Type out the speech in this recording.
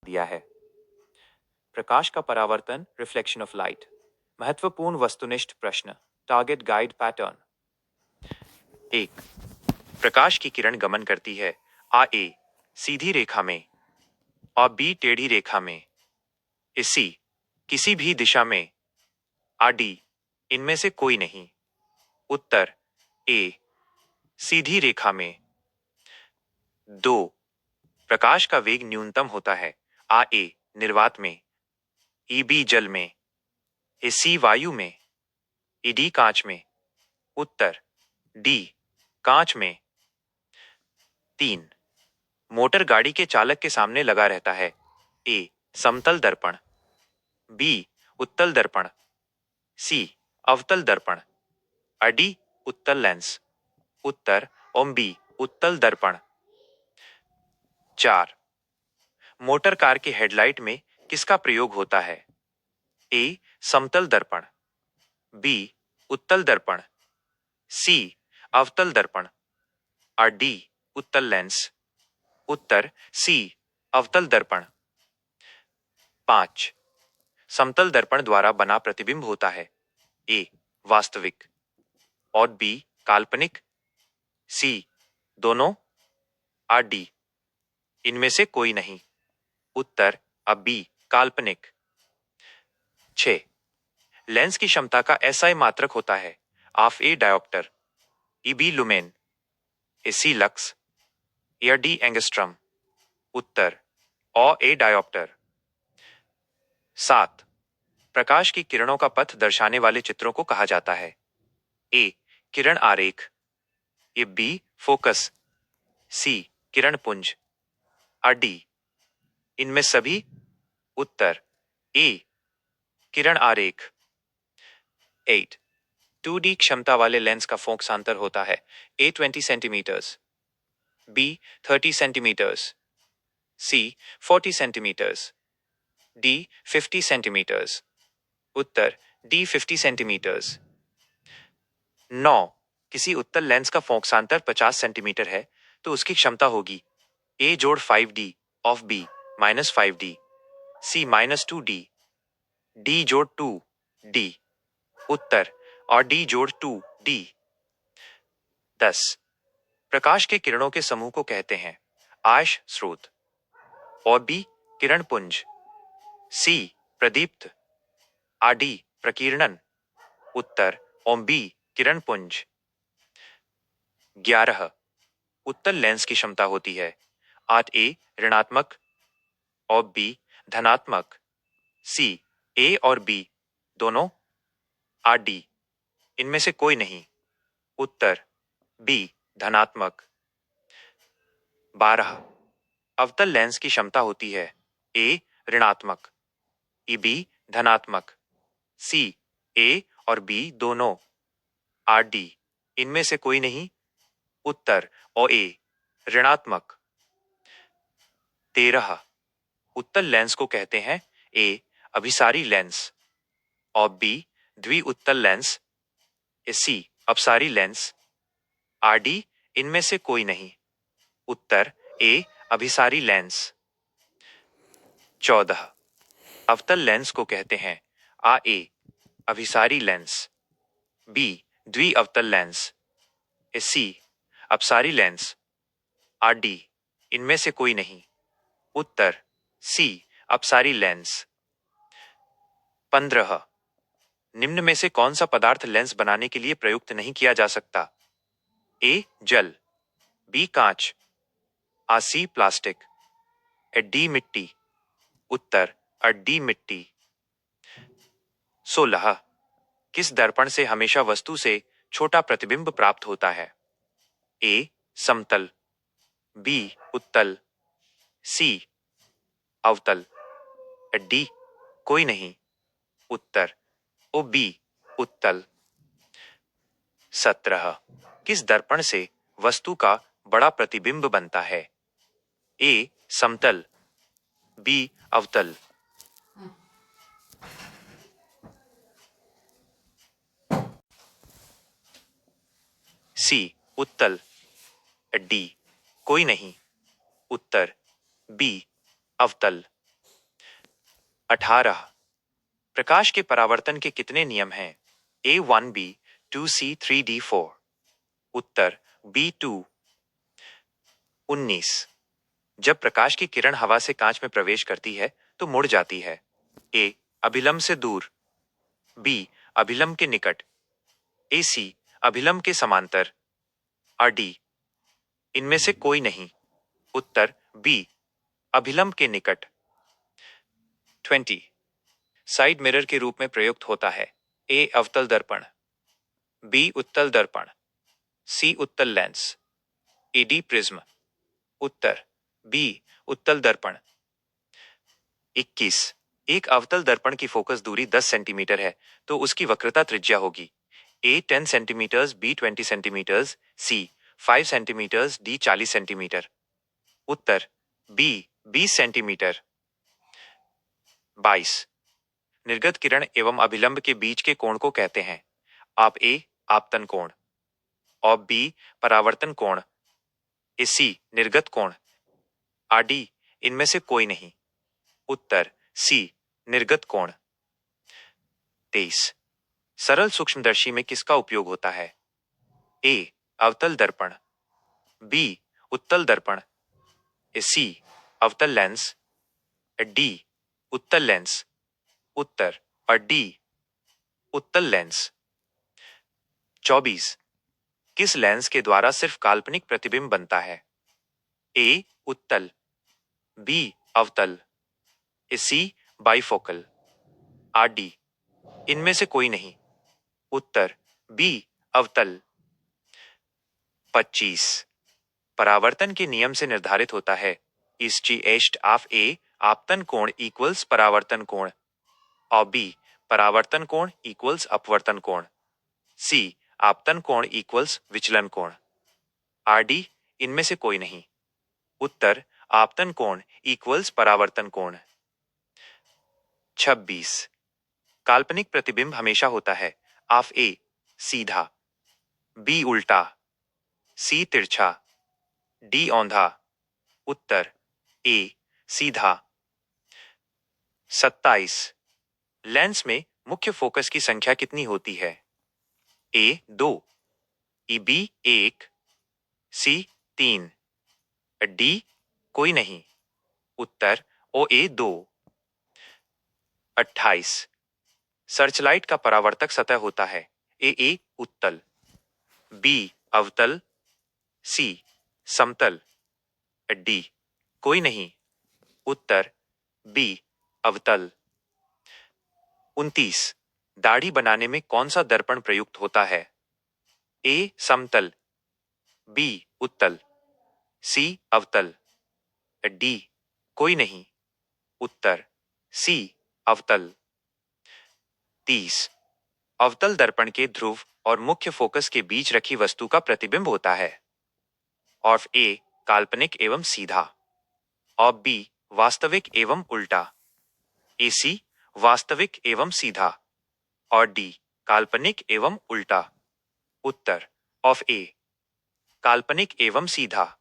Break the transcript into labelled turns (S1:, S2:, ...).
S1: दिया है। प्रकाश का परावर्तन, रिफ्लेक्शन ऑफ लाइट। महत्वपूर्ण वस्तुनिष्ठ प्रश्न, टारगेट गाइड पैटर्न। 1. प्रकाश की किरण गमन करती है आ ए सीधी रेखा में और बी टेढ़ी रेखा में, सी किसी भी दिशा में, आ डी इनमें से कोई नहीं। उत्तर ए सीधी रेखा में। 2. प्रकाश का वेग न्यूनतम होता है आ ए निर्वात में, ई बी जल में, ए सी वायु में, ई डी कांच में। उत्तर डी कांच में। 3. मोटर गाड़ी के चालक के सामने लगा रहता है ए समतल दर्पण, बी उत्तल दर्पण, सी अवतल दर्पण, डी उत्तल लेंस। उत्तर ओम बी उत्तल दर्पण। 4. मोटर कार के हेडलाइट में किसका प्रयोग होता है? ए समतल दर्पण, बी उत्तल दर्पण, सी अवतल दर्पण, और डी उत्तल लेंस। उत्तर सी अवतल दर्पण। 5. समतल दर्पण द्वारा बना प्रतिबिंब होता है ए वास्तविक और बी काल्पनिक, सी दोनों, और डी इनमें से कोई नहीं। उत्तर अब बी काल्पनिक। 6. लेंस की क्षमता का एसआई मात्रक होता है ऑफ ए डायोप्टर, ई बी लुमेन, ए सी लक्स, या डी एंगस्ट्रम। उत्तर ओ ए डायोप्टर। 7. प्रकाश की किरणों का पथ दर्शाने वाले चित्रों को कहा जाता है ए किरण आरेख, ए बी फोकस, सी किरण पुंज, और डी इनमें सभी। उत्तर ए किरण आरेख। 8. 2D क्षमता वाले लेंस का फोकसांतर होता है ए 20 सेंटीमीटर्स, बी 30 सेंटीमीटर्स, सी 40 सेंटीमीटर्स, डी 50 सेंटीमीटर्स। उत्तर डी 50 सेंटीमीटर्स। 9. किसी उत्तल लेंस का फोकसांतर 50 सेंटीमीटर है तो उसकी क्षमता होगी ए जोड़ 5D of B minus 5D, C minus 2D, D जोड़ 2D। उत्तर और डी जोड़ 2D। 10. प्रकाश के किरणों के समूह को कहते हैं आश स्रोत, और बी किरण पुंज, सी प्रदीप्त, आडी प्रकीर्णन। उत्तर ओम बी किरण पुंज। 11. उत्तल लेंस की क्षमता होती है आठ ए ऋणात्मक और बी धनात्मक, सी ए और बी दोनों, आर डी इनमें से कोई नहीं। उत्तर बी धनात्मक। 12. अवतल लेंस की क्षमता होती है ए ऋणात्मक, ई बी धनात्मक, सी ए और बी दोनों, आर डी इनमें से कोई नहीं। उत्तर ओ ए ऋणात्मक। 13. उत्तल लेंस को कहते हैं ए अभिसारी लेंस और बी द्वि उत्तल लेंस, सी अपसारी लेंस, आर डी इनमें से कोई नहीं। उत्तर ए अभिसारी लेंस। 14. अवतल लेंस को कहते हैं आ ए अभिसारी लेंस, बी द्वि अवतल लेंस, सी अपसारी लेंस, आर डी इनमें से कोई नहीं। उत्तर सी अपसारी लेंस। 15. निम्न में से कौन सा पदार्थ लेंस बनाने के लिए प्रयुक्त नहीं किया जा सकता? ए जल, बी कांच, सी प्लास्टिक, डी मिट्टी। उत्तर डी मिट्टी। 16. किस दर्पण से हमेशा वस्तु से छोटा प्रतिबिंब प्राप्त होता है? ए समतल, बी उत्तल, सी अवतल, डी कोई नहीं। उत्तर ओ बी उत्तल। 17. किस दर्पण से वस्तु का बड़ा प्रतिबिंब बनता है? ए समतल, बी अवतल, सी उत्तल, डी कोई नहीं। उत्तर बी अवतल। 18 प्रकाश के परावर्तन के कितने नियम हैं? A1B 2C3D4। उत्तर B2। 19 जब प्रकाश की किरण हवा से कांच में प्रवेश करती है तो मुड़ जाती है। A अभिलंब से दूर, B अभिलंब के निकट, AC अभिलंब के समांतर, और D इनमें से कोई नहीं। उत्तर B अभिलंब के निकट। 20 साइड मिरर के रूप में प्रयुक्त होता है। A अवतल दर्पण, B उत्तल दर्पण, C उत्तल लेंस, AD प्रिज्म। उत्तर B उत्तल दर्पण। 21 एक अवतल दर्पण की फोकस दूरी 10 सेंटीमीटर है तो उसकी वक्रता त्रिज्या होगी। A 10 centimetres, B 20 centimetres, C 5 centimetres, D 40 centimetre. उत्तर B 20 सेंटीमीटर। 22 निर्गत किरण एवं अभिलंब के बीच के कोण को कहते हैं। आप A आपतन कोण, और B परावर्तन कोण, C निर्गत कोण, और D इनमें से कोई नहीं। उत्तर C निर्गत कोण। 23 सरल सूक्ष्मदर्शी में किसका उपयोग होता है? A अवतल दर्पण, B उत्तल दर्पण, C अवतल लेंस, D उत्तल लेंस। उत्तर और D उत्तल लेंस। 24 किस लेंस के द्वारा सिर्फ काल्पनिक प्रतिबिंब बनता है? A उत्तल, B अवतल, C बाइफोकल, और D इनमें से कोई नहीं। उत्तर B अवतल। 25 परावर्तन के नियम से निर्धारित होता है। इस जी एस्ट ऑफ A आपतन कोण इक्वल्स परावर्तन कोण, और B परावर्तन कोण इक्वल्स अपवर्तन कोण, C आपतन कोण इक्वल्स विचलन कोण, और D इनमें से कोई नहीं। उत्तर आपतन कोण इक्वल्स परावर्तन कोण। 26 काल्पनिक प्रतिबिंब हमेशा होता है। ऑफ A सीधा, B उल्टा, C तिरछा, D औंधा। उत्तर A सीधा। 27 लेंस में मुख्य फोकस की संख्या कितनी होती है? A 2, B 1, C 3, D कोई नहीं। उत्तर OA 2। 28 सर्चलाइट का परावर्तक सतह होता है। A उत्तल, B अवतल, C समतल, D कोई नहीं। उत्तर B अवतल। 29 दाढ़ी बनाने में कौन सा दर्पण प्रयुक्त होता है? A समतल, B उत्तल, C अवतल, D कोई नहीं। उत्तर C अवतल। 30 अवतल दर्पण के ध्रुव और मुख्य फोकस के बीच रखी वस्तु का प्रतिबिंब होता है। ऑफ A काल्पनिक एवं सीधा, और B वास्तविक एवं उल्टा, AC वास्तविक एवं सीधा, और D काल्पनिक एवं उल्टा। उत्तर ऑफ A काल्पनिक एवं सीधा।